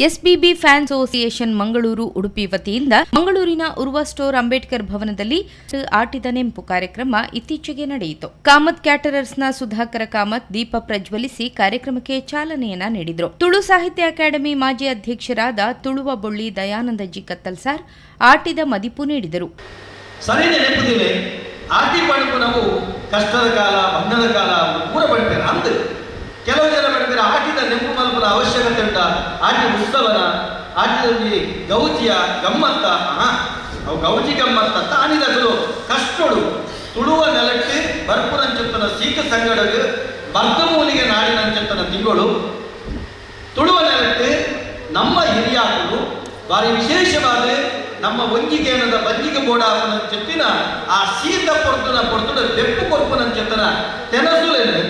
ಎಸ್ಬಿಬಿ fans association Mangaluru Udupi ವತಿಯಿಂದ ಮಂಗಳೂರಿನ Urwa store Ambedkar ಭವನದಲ್ಲಿ ಆಟಿದ ನೆಂಪು ಕಾರ್ಯಕ್ರಮ ಇತ್ತೀಚೆಗೆ ನಡೆಯಿತು. ಕಾಮತ್ ಕ್ಯಾಟರರ್ಸ್ನ ಸುಧಾಕರ ಕಾಮತ್ ದೀಪ ಪ್ರಜ್ವಲಿಸಿ ಕಾರ್ಯಕ್ರಮಕ್ಕೆ ಚಾಲನೆಯನ್ನ ನೀಡಿದರು. ತುಳು ಸಾಹಿತ್ಯ ಅಕಾಡೆಮಿ ಮಾಜಿ ಅಧ್ಯಕ್ಷರಾದ ತುಳುವ ಬೊಳ್ಳಿ ದಯಾನಂದಜಿ ಕತ್ತಲ್ಸಾರ್ ಆಟಿದ ಮದಿಪು ನೀಡಿದರು. ನಾವು ಕಷ್ಟದ ಕಾಲ ಬಂಧದ ಕಾಲ ಪೂರ ಬಡ್ತಾರೆ ಅಂದ ಕೆಲವು ಜನ ಬಡ್ತಾರೆ ಆಟಿದ ನೆಂಪು ಮಲ್ಪದ ಅವಶ್ಯಕತೆ ಉಂಟ ಆಟಿ ಉತ್ಸವನ ಆಟಿದಲ್ಲಿ ಗೌಜಿಯ ಗಮ್ಮತ್ತ ಅವು ಗೌಜಿ ಗಮ್ಮತ್ತ ತಾನಿದಗಳು ಕಷ್ಟಡು ತುಳುವ ನೆಲಕ್ಕೆ ಬರ್ಪುರಂಚೆತ್ತನ ಸೀಕ ಸಂಗಡಗೆ ಬರ್ಗಮೂಲಿಗೆ ನಾಡಿನಂಚೆತ್ತನ ತಿಂಗಳು ತುಳುವ ನೆಲಕ್ಕೆ ನಮ್ಮ ಹಿರಿಯಾಕಲು ಭಾರಿ ವಿಶೇಷವಾದ ನಮ್ಮ ಒಂಜಿಗೇನದ ಬಂಜಿಗೆ ಬೋಡಾಪನ ಚೆತ್ತಿನ ಆ ಶೀತ ಕೊಡ್ತುನ ಬೆಪ್ಪು ಕೊರ್ಪನ ಚೆತ್ತನ ತೆನಸುಲೇನು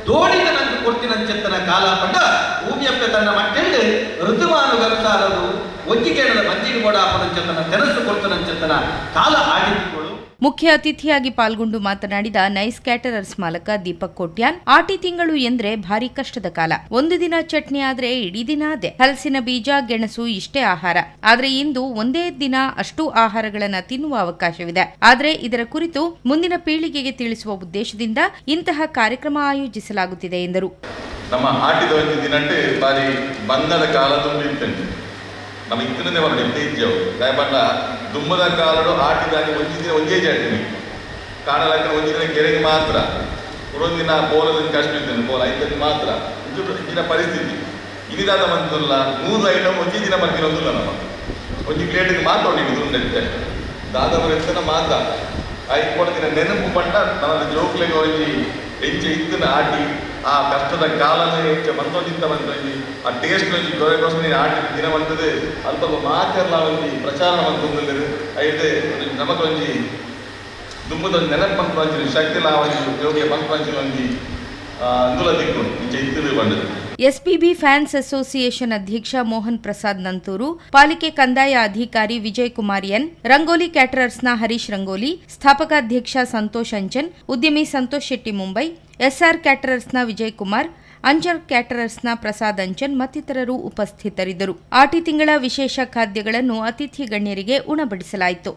ದೋಡಿನ ನಂಗೆ ಕೊಡ್ತಿನ ಚೆತ್ತನ ಕಾಲ ಪಂಡ ಭೂಮಿಯಪ್ಪ ತನ್ನ ಮಟ್ಟೆಂಡು ಋತುಮಾನುಗನುಸಾರರು ಒಂಜಿಗೇನದ ಬಂಜಿಗೆ ಬೋಡಾಪನ ಚೆತ್ತನ ತೆನಸು ಕೊಡ್ತನ ಚೆತ್ತನ ಕಾಲ ಆಡಿದುಗಳು. ಮುಖ್ಯ ಅತಿಥಿಯಾಗಿ ಪಾಲ್ಗೊಂಡು ಮಾತನಾಡಿದ ನೈಸ್ ಕ್ಯಾಟರರ್ಸ್ ಮಾಲಕ ದೀಪಕ್ ಕೋಟ್ಯಾನ್, ಆಟಿ ತಿಂಗಳು ಎಂದ್ರೆ ಭಾರಿ ಕಷ್ಟದ ಕಾಲ. ಒಂದು ದಿನ ಚಟ್ನಿ ಆದ್ರೆ ಇಡೀ ದಿನ ಅದೇ. ಹಲಸಿನ ಬೀಜ, ಗೆಣಸು ಇಷ್ಟೇ ಆಹಾರ. ಆದ್ರೆ ಇಂದು ಒಂದೇ ದಿನ ಅಷ್ಟು ಆಹಾರಗಳನ್ನ ತಿನ್ನುವ ಅವಕಾಶವಿದೆ. ಆದ್ರೆ ಇದರ ಕುರಿತು ಮುಂದಿನ ಪೀಳಿಗೆಗೆ ತಿಳಿಸುವ ಉದ್ದೇಶದಿಂದ ಇಂತಹ ಕಾರ್ಯಕ್ರಮ ಆಯೋಜಿಸಲಾಗುತ್ತಿದೆ ಎಂದರು. ನಮ್ಮ ಆಟಿದ ಒಂದು ದಿನಟ್ಟೆ ಬಾರಿ ಬಂಧದ ಕಾಲ ತುಂಬಿರ್ತೇನೆ. ನಮ್ಮ ಇತ್ತಿನೇ ಹೊರಡಿ ಇದ್ದೇವು ದಯಪಂಡ ದುಮ್ಮದ ಕಾಲಡು ಆಟಿದಾಗಿ ಒಂದೇ ಜಾಡ್ತೀನಿ ಕಾಣಲಾಕ ಒಂದಿನ ಕೆರೆಗೆ ಮಾತ್ರ ಒಂದಿನ ಬೋಲದಿಂದ ಕಷ್ಟ ಇದ್ದೇನೆ ಬೋಲ ಐದಕ್ಕೆ ಮಾತ್ರ ಇಂಚಿನ ಪರಿಸ್ಥಿತಿ ಇನಿದಾದ ಬಂದಿಲ್ಲ 100 ಐಟಮ್ ಒಂದೇ ದಿನ ಬರ್ತಿರೋದಿಲ್ಲ. ನಮ್ಮ ಒಂಜಿ ಪ್ಲೇಟಿಗೆ ಮಾತ್ರ ಹೊಡಿದ್ದು ದಾದವರು ಎತ್ತನ ಮಾತ್ರ ಐದು ಕೊಡ್ತಿನ ನೆನಪು ಪಂಡ ನನ್ನ ಜೋಕ್ಲೆಗೆ ಒಂಜಿ ಹೆಂಚೆ ಇತ್ತಿನ ಆಟಿ ಆ ಕಷ್ಟದ ಕಾಲನೇ ಹೆಚ್ಚು ಬಂದೋದಿತ್ತ ಬಂದಿ ಆ ಟೇಸ್ಟ್ ಒಂಜಿ ಗೊರೆಗೋಸ್ಕರ ಆಟಿ ದಿನ ಬಂದದೆ ಅಲ್ಪ ಮಾತೆಲ್ಲ ಒಂಜಿ ಪ್ರಚಾರ ಬಂದು ಐದೆ ನಮಗೊಂಜಿ ದುಮ್ಮದೊಂದು ನೆನಪು ಬಂದು ಶಕ್ತಿ ಲಾವಂಜಿ ಯೋಗಿಯ ಬಂದು ಒಂಜಿ ಅಂದುಲ ದಿಕ್ಕು ಇಂಚೆ ಇತ್ತಿರು ಬಂದದು. ಎಸ್ಬಿಬಿ ಫ್ಯಾನ್ಸ್ ಅಸೋಸಿಯೇಷನ್ ಅಧ್ಯಕ್ಷ ಮೋಹನ್ ಪ್ರಸಾದ್ ನಂತೂರು, ಪಾಲಿಕೆ ಕಂದಾಯ ಅಧಿಕಾರಿ ವಿಜಯ್ ಕುಮಾರ್ ಎನ್, ರಂಗೋಲಿ ಕ್ಯಾಟರರ್ಸ್ನ ಹರೀಶ್ ರಂಗೋಲಿ, ಸ್ಥಾಪಕಾಧ್ಯಕ್ಷ ಸಂತೋಷ್ ಅಂಚನ್, ಉದ್ಯಮಿ ಸಂತೋಷ್ ಶೆಟ್ಟಿ ಮುಂಬೈ, ಎಸ್ಆರ್ ಕ್ಯಾಟರರ್ಸ್ನ ವಿಜಯ್ ಕುಮಾರ್, ಅಂಜರ್ ಕ್ಯಾಟರರ್ಸ್ನ ಪ್ರಸಾದ್ ಅಂಚನ್ ಮತ್ತಿತರರು ಉಪಸ್ಥಿತರಿದ್ದರು. ಆಟಿ ತಿಂಗಳ ವಿಶೇಷ ಖಾದ್ಯಗಳನ್ನು ಅತಿಥಿ ಗಣ್ಯರಿಗೆ ಉಣಬಡಿಸಲಾಯಿತು.